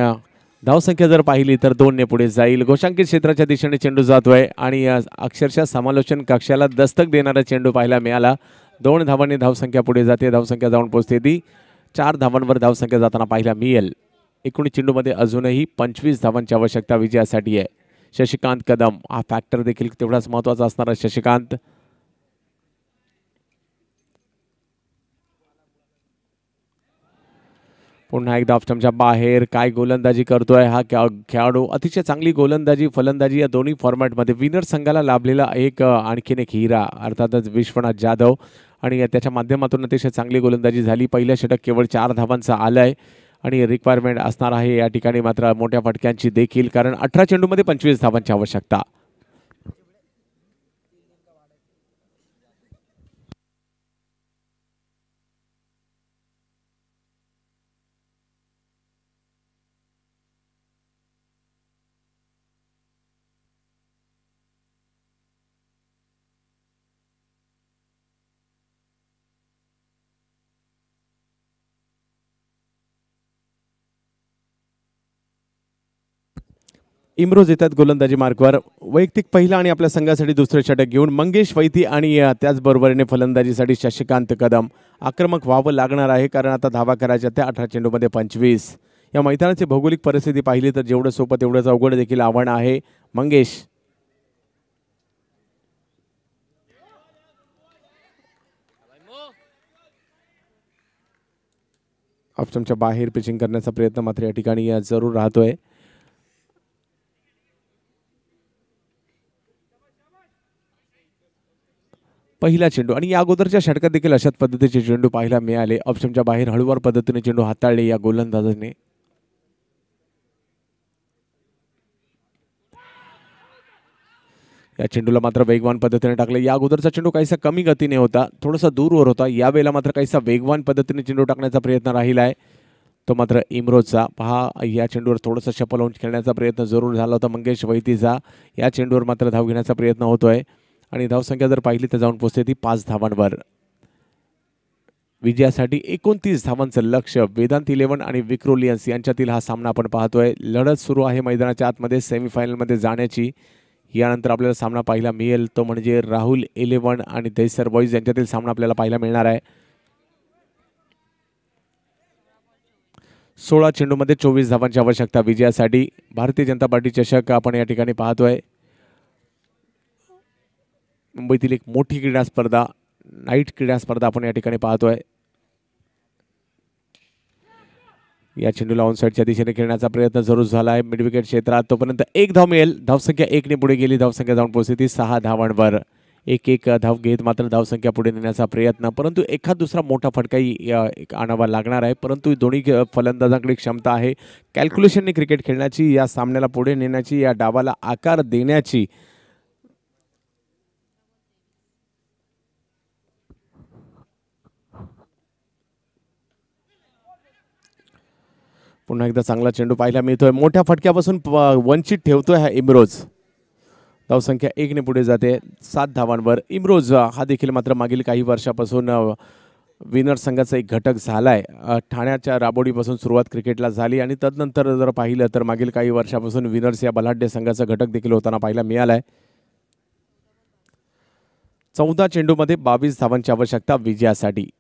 धावसंख्या जर पाहिली तर 2 ने पुढे जाईल. घोषांकित क्षेत्राच्या दिशेने चेंडू जातोय आणि अक्षरशः समालोचन कक्षाला दस्तक देणारा चेंडू पाहायला मिळाला. 2 धावांनी धावसंख्या पुढे जाते. धावसंख्या जाऊन पोहोचते ती 4 धावांवर धावसंख्या जाताना पाहायला मिळेल. एकूण चेंडूमध्ये अजूनही 25 धावांची आवश्यकता विजयासाठी आहे. शशिकांत कदम हा फॅक्टर देखील तेवढाच महत्त्वाचा असणारा शशिकांत. पुन्हा एकदा ऑप्शनच्या बाहेर काय गोलंदाजी करतोय हा खेळाडू. अतिशय चांगली गोलंदाजी फलंदाजी या दोन्ही फॉर्मॅटमध्ये विनर संघाला लाभलेला आणखीन एक हिरा अर्थातच विश्वनाथ जाधव आणि त्याच्या माध्यमातून अतिशय चांगली गोलंदाजी झाली. पहिल्या षटक केवळ 4 धावांचा आलंय आणि रिक्वायरमेंट असणार आहे या ठिकाणी मात्र मोठ्या फटक्यांची देखील, कारण 18 चेंडूमध्ये 25 धावांची आवश्यकता. इम्रोज येतात गोलंदाजी मार्कवर. वैयक्तिक पहिला आणि आपल्या संघासाठी दुसरे षटक घेऊन मंगेश वैती आणि त्याचबरोबरीने फलंदाजीसाठी शशिकांत कदम. आक्रमक व्हावं लागणार आहे कारण आता धावा करायच्या त्या 18 चेंडूमध्ये 25. या मैदानाची भौगोलिक परिस्थिती पाहिली तर जेवढं सोपं तेवढंच अवघड देखील आव्हान आहे. मंगेश ऑप्शनच्या बाहेर पिचिंग करण्याचा प्रयत्न मात्र या ठिकाणी जरूर राहतोय. पहिला चेंडू आणि या अगोदरच्या षटकात देखील अशाच पद्धतीचे चेंडू पाहायला मिळाले. ऑप्शनच्या बाहेर हळूवार पद्धतीने चेंडू हाताळले या गोलंदाजाने. या चेंडूला मात्र वेगवान पद्धतीने टाकले. या अगोदरचा चेंडू काहीसा कमी गतीने होता, थोडासा दूरवर होता. यावेळेला मात्र काहीसा वेगवान पद्धतीने चेंडू टाकण्याचा प्रयत्न राहिला आहे तो मात्र इम्रोजचा. पहा या चेंडूवर थोडंसं शपल लावून खेळण्याचा प्रयत्न जरूर झाला होता मंगेश वैतीचा. या चेंडूवर मात्र धाव घेण्याचा प्रयत्न होतोय आणि धावसंख्या जर पाहिली तर जाऊन पोहोचते ती 5 धावांवर. विजयासाठी 29 धावांचं लक्ष्य वेदांत 11 आणि विक्रोलियन्स यांच्यातील हा सामना आपण पाहतोय. लढत सुरू आहे मैदानाच्या आतमध्ये सेमीफायनलमध्ये जाण्याची. यानंतर आपल्याला सामना पाहायला मिळेल तो म्हणजे राहुल 11 आणि दैसर बॉईज यांच्यातील सामना आपल्याला पाहायला मिळणार आहे. 16 चेंडूमध्ये 24 धावांची आवश्यकता विजयासाठी. भारतीय जनता पार्टी चषक आपण या ठिकाणी पाहतोय. मुंबईतील एक मोठी क्रीडा स्पर्धा, नाईट क्रीडा स्पर्धा आपण या ठिकाणी पाहतोय. या चेंडूला ऑन साईडच्या दिशेने खेळण्याचा प्रयत्न जरूर झाला आहे मिड विकेट क्षेत्रात. तोपर्यंत 1 धाव मिळेल. धावसंख्या 1 ने पुढे गेली. धावसंख्या जाऊन पोहोचली ती 6 धावांवर. एक धाव घेत मात्र धावसंख्या पुढे नेण्याचा प्रयत्न, परंतु एखाद दुसरा मोठा फटकाही आणावा लागणार आहे. परंतु दोन्ही फलंदाजांकडे क्षमता आहे कॅल्क्युलेशनने क्रिकेट खेळण्याची, या सामन्याला पुढे नेण्याची, या डावाला आकार देण्याची. पुन्हा एकदा चांगला चेंडू पाहायला मिळतोय. मोठ्या फटक्यापासून वंचित ठेवतोय हा इम्रोज. धावसंख्या 1 ने पुढे जाते 7 धावांवर. इम्रोज हा देखील मात्र मागील काही वर्षापासून विनर संघाचा एक घटक झालाय. ठाण्याच्या राबोडीपासून सुरुवात क्रिकेटला झाली आणि तदनंतर जर पाहिलं तर मागील काही वर्षापासून विनर्स या बलाढ्य संघाचा घटक देखील होताना पाहायला मिळालाय. 14 चेंडूमध्ये 22 धावांची आवश्यकता विजयासाठी.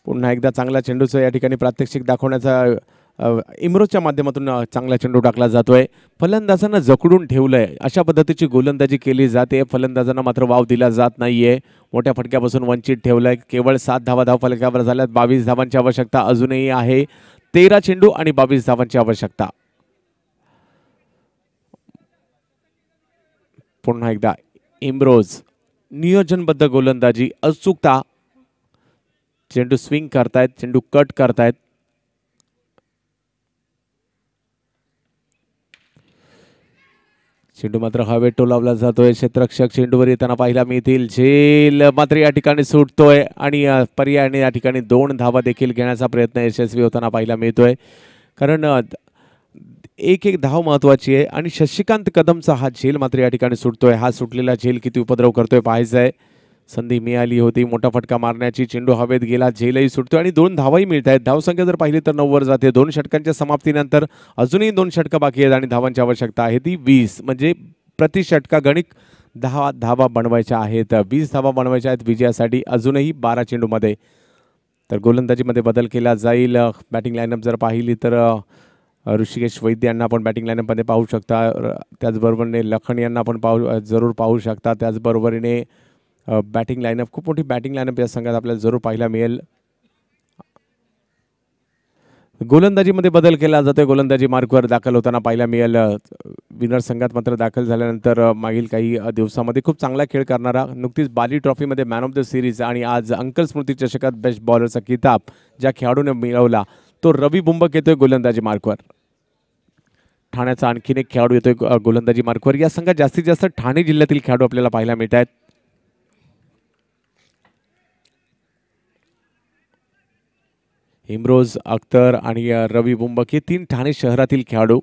पुन्हा एकदा चांगला चेंडूचं या ठिकाणी प्रात्यक्षिक दाखवण्याचा इम्रोजच्या माध्यमातून चांगला चेंडू टाकला जातोय. फलंदाजांना जखडून ठेवलंय अशा पद्धतीची गोलंदाजी केली जाते. फलंदाजांना मात्र वाव दिला जात नाहीये. मोठ्या फटक्यापासून वंचित ठेवलंय. केवळ 7 धावा धावफलकावर झाल्यात. 22 धावांची आवश्यकता अजूनही आहे. 13 चेंडू आणि 22 धावांची आवश्यकता. पुन्हा एकदा इम्रोज नियोजनबद्ध गोलंदाजी, अचूकता. चेंडू स्विंग करतायत, चेंडू कट करतायत. चेंडू मात्र हवेत टोलावला जातोय. क्षेत्ररक्षक चेंडूवर येताना पाहायला मिळतील. झेल मात्र या ठिकाणी सुटतोय आणि पर्यायाने या ठिकाणी 2 धावा देखील घेण्याचा प्रयत्न यशस्वी होताना पाहायला मिळतोय. कारण एक धाव महत्वाची आहे आणि शशिकांत कदमचा हा झेल मात्र या ठिकाणी सुटतोय. हा सुटलेला झेल किती उपद्रव करतोय पाहायचं आहे. संधी मिळाली होती मोठा फटका मारण्याची, चेंडू हवेत गेला, झेलही सुटतोय आणि 2 धावाही मिळत आहेत. धावसंख्या जर पाहिली तर 9 वर जाते. 2 षटकांच्या समाप्तीनंतर अजूनही 2 षटकं बाकी आहेत आणि धावांची आवश्यकता आहे ती 20. म्हणजे प्रति षटका गणिक 10 धावा बनवायच्या आहेत. 20 धावा बनवायच्या आहेत विजयासाठी अजूनही 12 चेंडूमध्ये. तर गोलंदाजीमध्ये बदल केला जाईल. बॅटिंग लाईनअप जर पाहिली तर ऋषिकेश वैद्य यांना आपण बॅटिंग लाईनअपमध्ये पाहू शकता. त्याचबरोबरीने लखन यांना आपण जरूर पाहू शकता. त्याचबरोबरीने बॅटिंग लाईनअप, खूप मोठी बॅटिंग लाईनअप या संघात आपल्याला जरूर पाहायला मिळेल. गोलंदाजीमध्ये बदल केला जातोय. गोलंदाजी मार्कवर दाखल होताना पाहायला मिळेल. विनर संघात मात्र दाखल झाल्यानंतर मागील काही दिवसामध्ये खूप चांगला खेळ करणारा, नुकतीच बाली ट्रॉफीमध्ये मॅन ऑफ द सिरीज आणि आज अंकल स्मृती चषकात बेस्ट बॉलरचा किताब ज्या खेळाडूने मिळवला तो रवी बुंबक येतोय गोलंदाजी मार्कवर. ठाण्याचा आणखीन एक खेळाडू येतोय गोलंदाजी मार्कवर. या संघात जास्तीत जास्त ठाणे जिल्ह्यातील खेळाडू आपल्याला पाहायला मिळत आहेत. इम्रोज, अख्तर आणि रवी बुंबक हे 3 ठाणे शहरातील खेळाडू.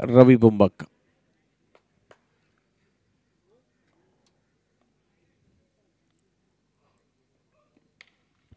रवी बुंबक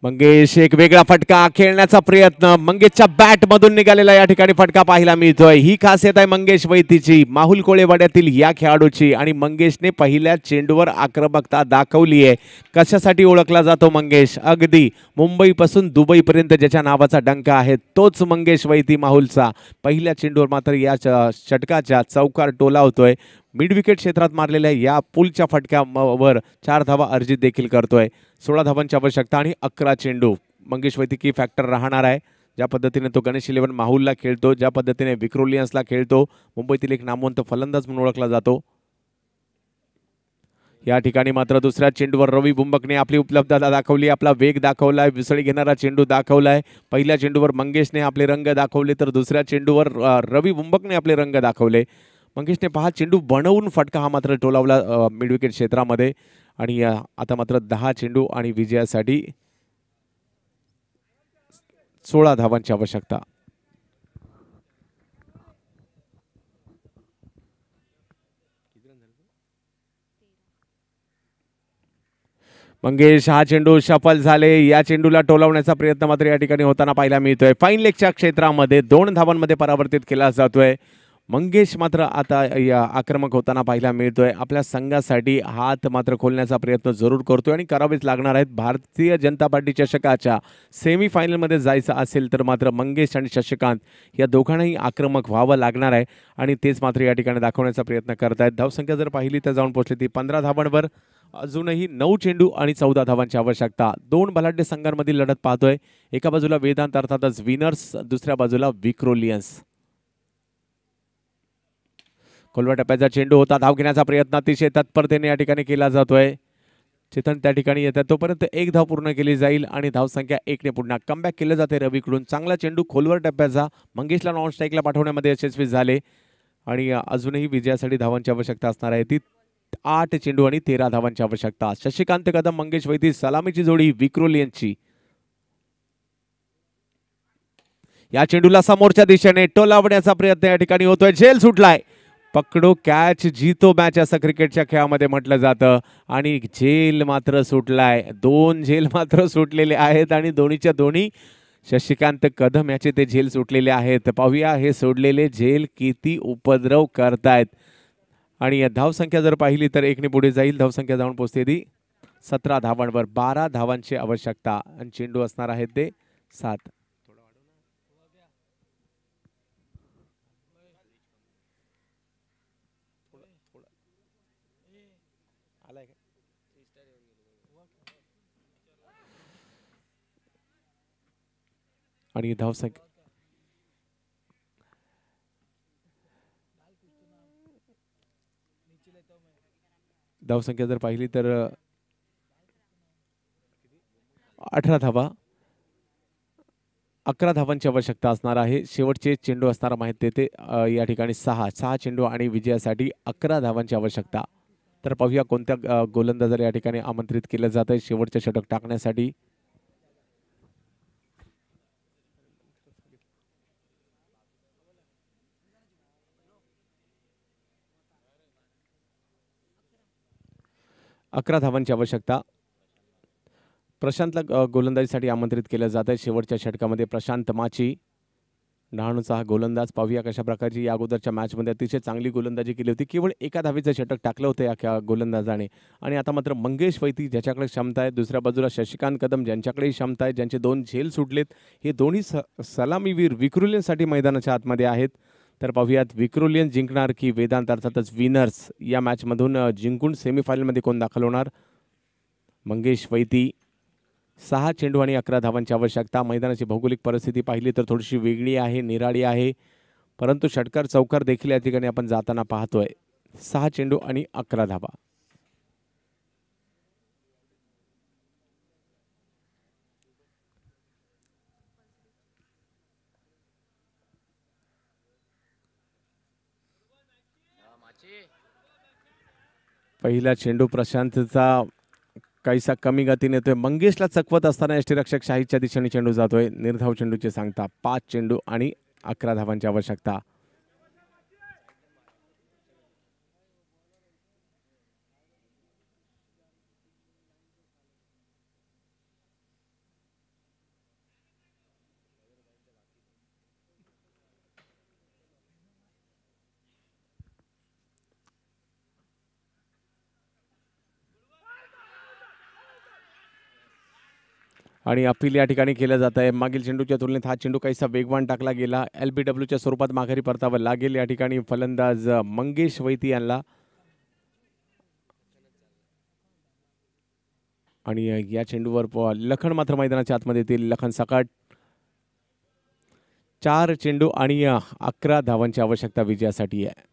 मंगेश, एक वेगळा फटका खेळण्याचा प्रयत्न. मंगेशच्या बॅट मधून निघालेला या ठिकाणी फटका पाहायला मिळतोय. ही खासियत आहे मंगेश वैतीची, माहुल कोळेवाड्यातील या खेळाडूची. आणि मंगेशने पहिल्या चेंडूवर आक्रमकता दाखवली आहे. कशासाठी ओळखला जातो मंगेश? अगदी मुंबईपासून दुबईपर्यंत ज्याच्या नावाचा डंका आहे तोच मंगेश वैती माहुलचा. पहिल्या चेंडूवर मात्र या षटकाच्या चौकार टोलावतोय. मिड विकेट क्षेत्रात मारलेल्या या पुलच्या फटक्यावर 4 धावा अर्जित देखील करतोय. 16 धावांची आवश्यकता आणि 11 चेंडू. मंगेश वैती की फॅक्टर राहणार आहे. ज्या पद्धतीने तो गणेश 11 माहुलला खेळतो, ज्या पद्धतीने विक्रोलियन्सला खेळतो, मुंबईतील एक नामवंत फलंदाज म्हणून ओळखला जातो. या ठिकाणी मात्र दुसऱ्या चेंडूवर रवी बुंबकने आपली उपलब्धता दाखवली, आपला वेग दाखवलाय, विसळी घेणारा चेंडू दाखवलाय. पहिल्या चेंडूवर मंगेशने आपले रंग दाखवले तर दुसऱ्या चेंडूवर रवी बुंबकने आपले रंग दाखवले. मंगेशने 5 चेंडू बनवून फटका हा मात्र टोलावला मिड विकेट क्षेत्रामध्ये. आणि आता मात्र 10 चेंडू आणि विजयासाठी 16 धावांची आवश्यकता. मंगेश, हा चेंडू सफल झाले. या चेंडूला टोलावण्याचा प्रयत्न मात्र या ठिकाणी होताना पाहायला मिळतोय. फाईन लेगच्या क्षेत्रामध्ये 2 धावांमध्ये परावर्तित केला जातोय. मंगेश मात्र आता या आक्रमक होताना पाहायला मिळतोय. आपल्या संघासाठी हात मात्र खोलण्याचा प्रयत्न जरूर करतोय आणि करावेच लागणार आहेत. भारतीय जनता पार्टी चषकाच्या सेमीफायनलमध्ये जायचं असेल तर मात्र मंगेश आणि शशिकांत या दोघांनाही आक्रमक व्हावं लागणार आहे आणि तेच मात्र या ठिकाणी दाखवण्याचा प्रयत्न करतायत. धावसंख्या जर पाहिली तर जाऊन पोहोचली ती 15 धावांवर. अजूनही 9 चेंडू आणि 14 धावांची आवश्यकता. 2 बलाढ्य संघांमधील लढत पाहतोय. एका बाजूला वेदांत अर्थातच विनर्स, दुसऱ्या बाजूला विक्रोलियन्स. खोलवा टप्प्याचा चेंडू होता. धाव घेण्याचा प्रयत्न अतिशय तत्परतेने या ठिकाणी केला जातोय. चेतन त्या ठिकाणी येतात तोपर्यंत 1 धाव पूर्ण केली जाईल आणि धावसंख्या 1 ने पुन्हा कमबॅक केलं जाते रवीकडून. चांगला चेंडू खोलवर टप्प्याचा मंगेशला नॉन स्ट्राईकला पाठवण्यामध्ये यशस्वी झाले आणि अजूनही विजयासाठी धावांची आवश्यकता असणार आहे ती 8 चेंडू आणि 13 धावांची आवश्यकता. शशिकांत कदम, मंगेश वैती सलामीची जोडी विक्रोलियन्सची. या चेंडूला समोरच्या दिशेने टोलावण्याचा प्रयत्न या ठिकाणी होतोय. झेल सुटलाय. पकडो कॅच जीतो मॅच असं क्रिकेटच्या खेळामध्ये म्हटलं जातं आणि झेल मात्र सुटलाय. 2 झेल मात्र सुटलेले आहेत आणि दोन्हीच्या दोन्ही शशिकांत कदम याचे ते झेल सुटलेले आहेत. पाहूया हे सोडलेले झेल किती उपद्रव करतायत. आणि धावसंख्या जर पाहिली तर 1 ने पुढे जाईल. धावसंख्या जाऊन पोहोचते ती 17 धावांवर. 12 धावांची आवश्यकता आणि चेंडू असणार आहेत ते 7. आणि धावसंख्या जर पाहिली तर 18 धावा, 11 धावांची आवश्यकता असणार आहे. शेवटचे चेंडू असणार माहिती देते या ठिकाणी 6 चेंडू आणि विजयासाठी 11 धावांची आवश्यकता. तर पाहूया कोणत्या गोलंदाजाला या ठिकाणी आमंत्रित केलं जात आहे शेवटचे षटक टाकण्यासाठी. अकरा धावांची आवश्यकता. प्रशांतला गोलंदाजीसाठी आमंत्रित केलं जात आहे शेवटच्या षटकामध्ये. प्रशांत माची, डहाणूचा हा गोलंदाज. पाहूया कशा प्रकारची या अगोदरच्या मॅचमध्ये अतिशय चांगली गोलंदाजी केली होती. केवळ एका धावेचं षटक टाकलं होतं या गोलंदाजाने. आणि आता मात्र मंगेश वैती ज्याच्याकडे क्षमता आहे, दुसऱ्या बाजूला शशिकांत कदम ज्यांच्याकडेही क्षमता आहे, ज्यांचे 2 झेल सुटलेत, हे दोन्ही सलामीवीर विक्रोलियनसाठी मैदानाच्या आतमध्ये आहेत. तर पाहूयात विक्रोलियन जिंकणार की वेदांत अर्थातच विनर्स या मॅचमधून जिंकून सेमीफायनलमध्ये कोण दाखल होणार. मंगेश वैती, 6 चेंडू आणि 11 धावांची आवश्यकता. मैदानाची भौगोलिक परिस्थिती पाहिली तर थोडीशी वेगळी आहे, निराळी आहे, परंतु षटकार चौकार देखील या ठिकाणी आपण जाताना पाहतोय. 6 चेंडू आणि 11 धावा. पहिला चेंडू प्रशांतचा काहीसा कमी गतीने येतोय. मंगेशला चकवत असताना यष्टीरक्षक शाहीच्या दिशेने चेंडू जातोय. निर्धाव चेंडूची सांगता 5 चेंडू आणि 11 धावांची आवश्यकता. आणि अपील या ठिकाणी केलं जात आहे. मागील चेंडूच्या तुलनेत हा चेंडू काहीसा वेगवान टाकला गेला. LBWच्या स्वरूपात माघारी परतावं लागेल या ठिकाणी फलंदाज मंगेश वैती यांना. आणि या चेंडूवर लखन मात्र मैदानाच्या आतमध्ये येतील. लखन सकाट. 4 चेंडू आणि 11 धावांची आवश्यकता विजयासाठी आहे.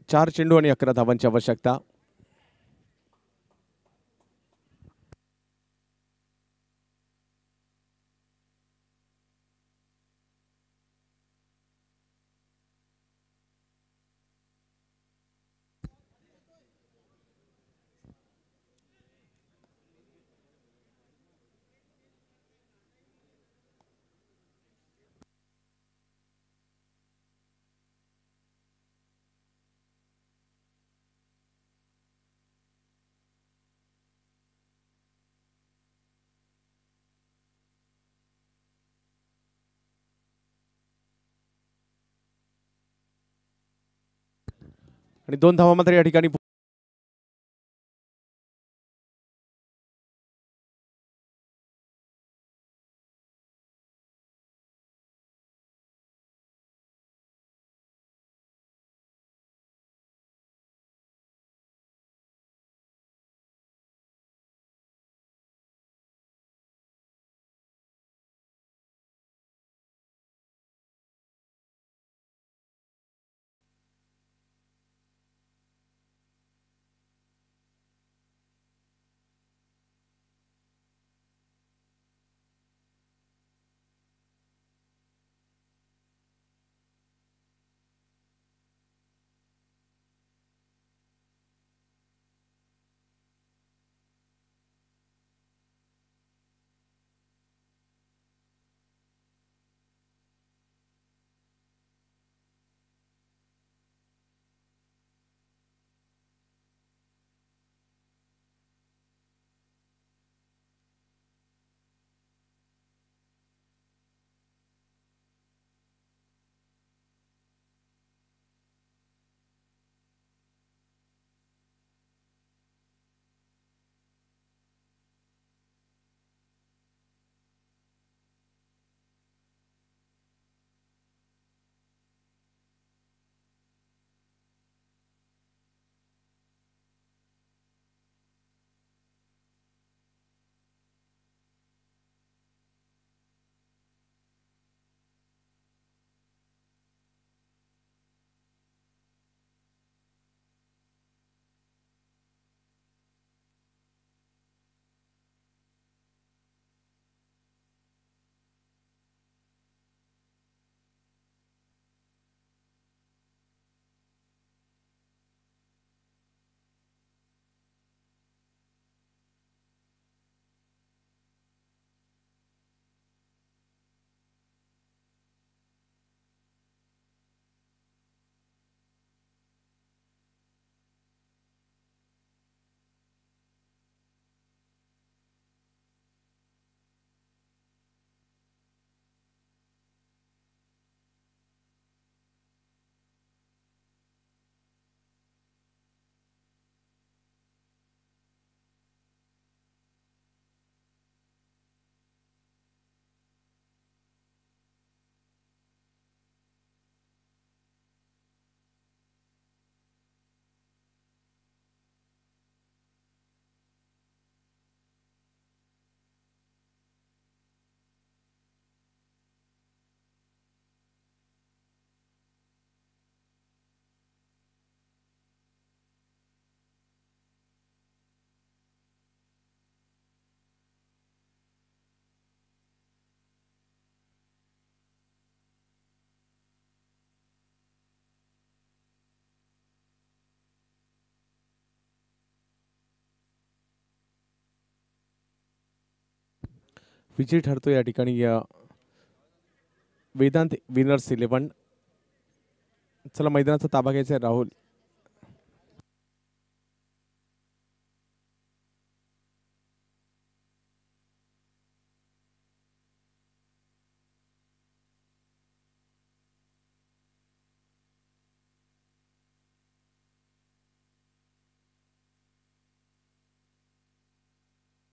चार चेंडू आणि 11 धावांची आवश्यकता. आणि 2 धावा मात्र या ठिकाणी विजयी ठरतो या ठिकाणी वेदांत विनर्स 11. चला मैदानाचा ताबा घ्यायचा आहे राहुल.